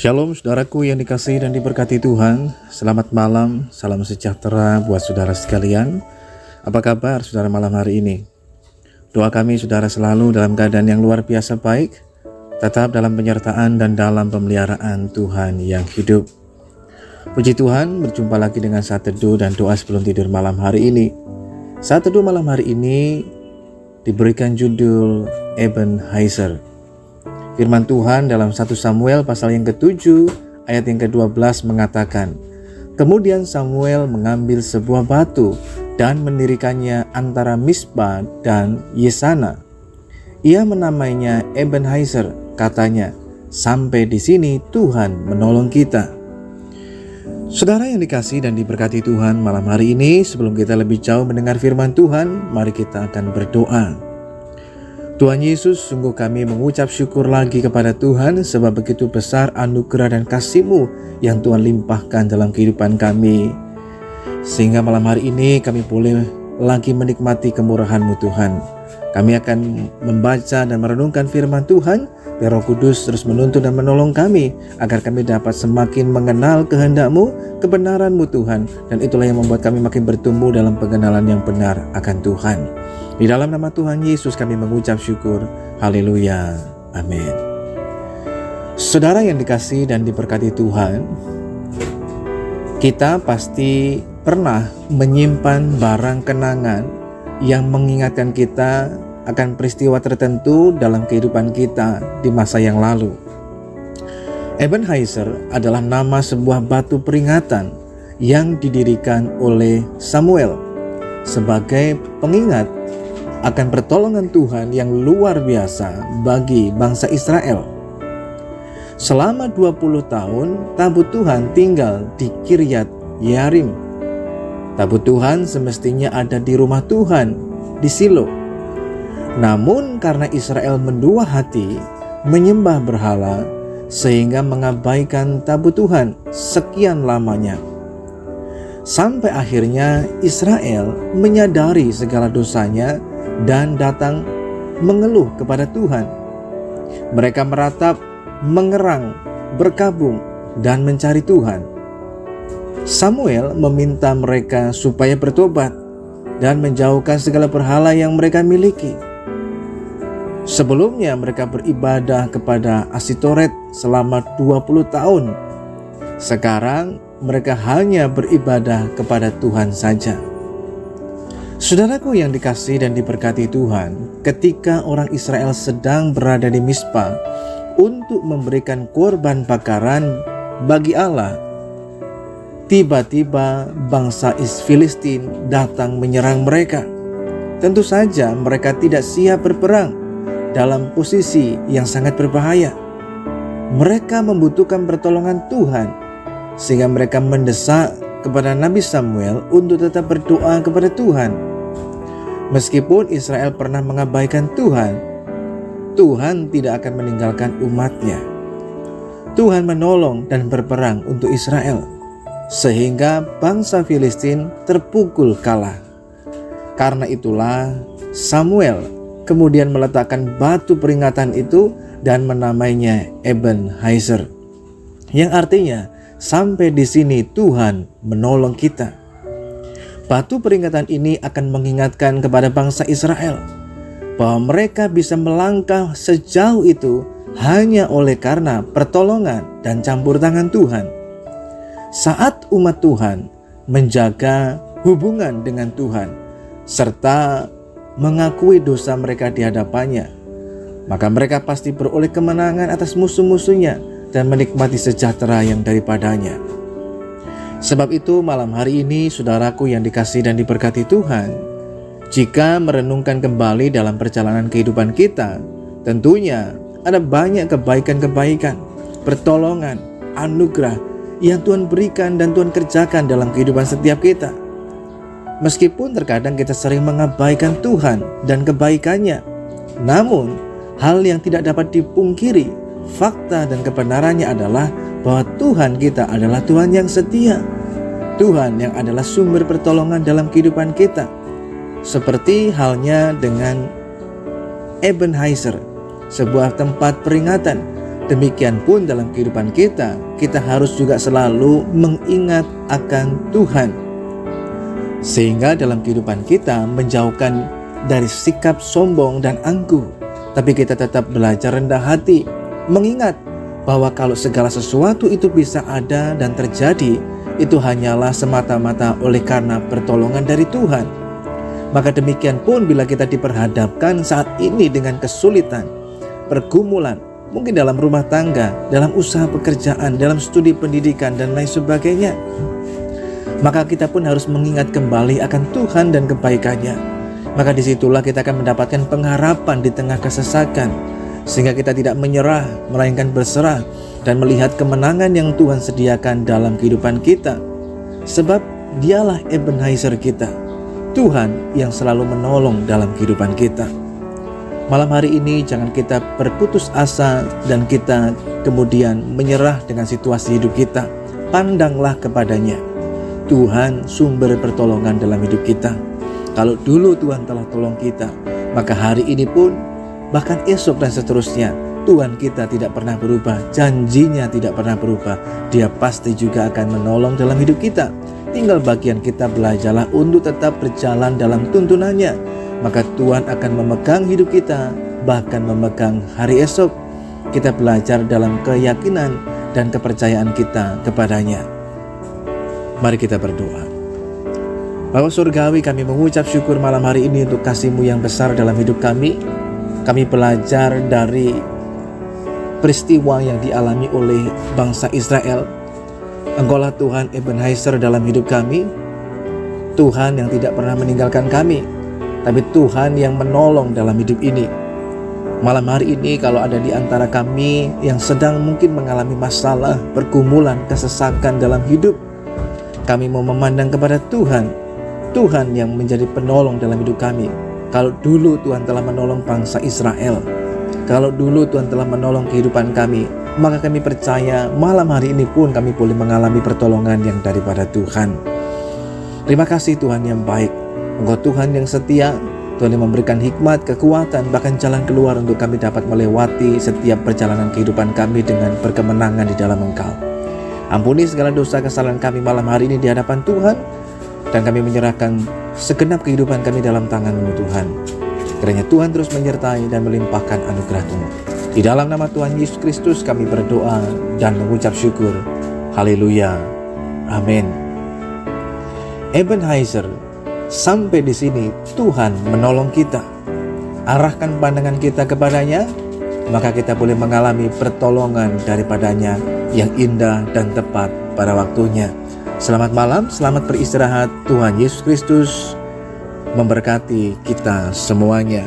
Shalom saudaraku yang dikasihi dan diberkati Tuhan. Selamat malam, salam sejahtera buat saudara sekalian. Apa kabar saudara malam hari ini? Doa kami saudara selalu dalam keadaan yang luar biasa baik, tetap dalam penyertaan dan dalam pemeliharaan Tuhan yang hidup. Puji Tuhan, berjumpa lagi dengan saat teduh dan doa sebelum tidur malam hari ini. Saat teduh malam hari ini diberikan judul Ebenezer. Firman Tuhan dalam 1 Samuel pasal yang ke-7 ayat yang ke-12 mengatakan, "Kemudian Samuel mengambil sebuah batu dan mendirikannya antara Mispa dan Yesana. Ia menamainya Ebenezer, katanya, sampai di sini Tuhan menolong kita." Saudara yang dikasihi dan diberkati Tuhan, malam hari ini sebelum kita lebih jauh mendengar firman Tuhan, mari kita akan berdoa. Tuhan Yesus, sungguh kami mengucap syukur lagi kepada Tuhan sebab begitu besar anugerah dan kasih-Mu yang Tuhan limpahkan dalam kehidupan kami. Sehingga malam hari ini kami boleh lagi menikmati kemurahan-Mu Tuhan. Kami akan membaca dan merenungkan firman Tuhan, biar Roh Kudus terus menuntun dan menolong kami agar kami dapat semakin mengenal kehendak-Mu, kebenaran-Mu Tuhan, dan itulah yang membuat kami makin bertumbuh dalam pengenalan yang benar akan Tuhan. Di dalam nama Tuhan Yesus kami mengucap syukur. Haleluya. Amin. Saudara yang dikasihi dan diberkati Tuhan, kita pasti pernah menyimpan barang kenangan yang mengingatkan kita akan peristiwa tertentu dalam kehidupan kita di masa yang lalu. Ebenezer adalah nama sebuah batu peringatan yang didirikan oleh Samuel sebagai pengingat akan pertolongan Tuhan yang luar biasa bagi bangsa Israel. Selama 20 tahun tabut Tuhan tinggal di Kiryat Yearim. Tabut Tuhan semestinya ada di rumah Tuhan di Silo. Namun karena Israel mendua hati menyembah berhala sehingga mengabaikan tabut Tuhan sekian lamanya. Sampai akhirnya Israel menyadari segala dosanya dan datang mengeluh kepada Tuhan. Mereka meratap, mengerang, berkabung, dan mencari Tuhan. Samuel meminta mereka supaya bertobat dan menjauhkan segala berhala yang mereka miliki. Sebelumnya mereka beribadah kepada Asitoret selama 20 tahun. Sekarang mereka hanya beribadah kepada Tuhan saja. Saudaraku yang dikasihi dan diberkati Tuhan, ketika orang Israel sedang berada di Mispa untuk memberikan korban bakaran bagi Allah, tiba-tiba bangsa Filistin datang menyerang mereka. Tentu saja mereka tidak siap berperang dalam posisi yang sangat berbahaya. Mereka membutuhkan pertolongan Tuhan, sehingga mereka mendesak kepada Nabi Samuel untuk tetap berdoa kepada Tuhan. Meskipun Israel pernah mengabaikan Tuhan, Tuhan tidak akan meninggalkan umatnya. Tuhan menolong dan berperang untuk Israel, sehingga bangsa Filistin terpukul kalah. Karena itulah Samuel kemudian meletakkan batu peringatan itu dan menamainya Ebenezer, yang artinya sampai di sini Tuhan menolong kita. Batu peringatan ini akan mengingatkan kepada bangsa Israel bahwa mereka bisa melangkah sejauh itu hanya oleh karena pertolongan dan campur tangan Tuhan. Saat umat Tuhan menjaga hubungan dengan Tuhan serta mengakui dosa mereka di hadapannya, maka mereka pasti beroleh kemenangan atas musuh-musuhnya dan menikmati sejahtera yang daripadanya. Sebab itu malam hari ini saudaraku yang dikasihi dan diberkati Tuhan, jika merenungkan kembali dalam perjalanan kehidupan kita, tentunya ada banyak kebaikan-kebaikan, pertolongan, anugerah yang Tuhan berikan dan Tuhan kerjakan dalam kehidupan setiap kita. Meskipun terkadang kita sering mengabaikan Tuhan dan kebaikannya, namun hal yang tidak dapat dipungkiri, fakta dan kebenarannya adalah bahwa Tuhan kita adalah Tuhan yang setia, Tuhan yang adalah sumber pertolongan dalam kehidupan kita. Seperti halnya dengan Ebenezer, sebuah tempat peringatan Demikian pun dalam kehidupan kita, kita harus juga selalu mengingat akan Tuhan. Sehingga dalam kehidupan kita menjauhkan dari sikap sombong dan angkuh. Tapi kita tetap belajar rendah hati, mengingat bahwa kalau segala sesuatu itu bisa ada dan terjadi, itu hanyalah semata-mata oleh karena pertolongan dari Tuhan. Maka demikian pun bila kita diperhadapkan saat ini dengan kesulitan, pergumulan, mungkin dalam rumah tangga, dalam usaha pekerjaan, dalam studi pendidikan dan lain sebagainya, maka kita pun harus mengingat kembali akan Tuhan dan kebaikannya. Maka disitulah kita akan mendapatkan pengharapan di tengah kesesakan, sehingga kita tidak menyerah, melainkan berserah dan melihat kemenangan yang Tuhan sediakan dalam kehidupan kita. Sebab Dialah Ebenezer kita, Tuhan yang selalu menolong dalam kehidupan kita. Malam hari ini jangan kita berputus asa dan kita kemudian menyerah dengan situasi hidup kita. Pandanglah kepadanya, Tuhan sumber pertolongan dalam hidup kita. Kalau dulu Tuhan telah tolong kita, maka hari ini pun, bahkan esok dan seterusnya, Tuhan kita tidak pernah berubah. Janjinya tidak pernah berubah. Dia pasti juga akan menolong dalam hidup kita. Tinggal bagian kita belajarlah untuk tetap berjalan dalam tuntunannya. Maka Tuhan akan memegang hidup kita, bahkan memegang hari esok. Kita belajar dalam keyakinan dan kepercayaan kita kepadanya. Mari kita berdoa. Bapa Surgawi, kami mengucap syukur malam hari ini untuk kasih-Mu yang besar dalam hidup kami. Kami belajar dari peristiwa yang dialami oleh bangsa Israel. Engkaulah Tuhan Ebenezer dalam hidup kami. Tuhan yang tidak pernah meninggalkan kami, tapi Tuhan yang menolong dalam hidup ini. Malam hari ini kalau ada di antara kami yang sedang mungkin mengalami masalah, pergumulan, kesesakan dalam hidup, kami mau memandang kepada Tuhan. Tuhan yang menjadi penolong dalam hidup kami. Kalau dulu Tuhan telah menolong bangsa Israel, kalau dulu Tuhan telah menolong kehidupan kami, maka kami percaya malam hari ini pun kami boleh mengalami pertolongan yang daripada Tuhan. Terima kasih Tuhan yang baik. Engkau Tuhan yang setia, Tuhan yang memberikan hikmat, kekuatan, bahkan jalan keluar untuk kami dapat melewati setiap perjalanan kehidupan kami dengan berkemenangan di dalam Engkau. Ampuni segala dosa kesalahan kami malam hari ini di hadapan Tuhan, dan kami menyerahkan segenap kehidupan kami dalam tangan-Mu Tuhan. Kiranya Tuhan terus menyertai dan melimpahkan anugerah-Mu. Di dalam nama Tuhan Yesus Kristus kami berdoa dan mengucap syukur. Haleluya. Amin. Ebenezer, sampai di sini Tuhan menolong kita. Arahkan pandangan kita kepadanya, maka kita boleh mengalami pertolongan daripadanya yang indah dan tepat pada waktunya. Selamat malam, selamat beristirahat. Tuhan Yesus Kristus memberkati kita semuanya.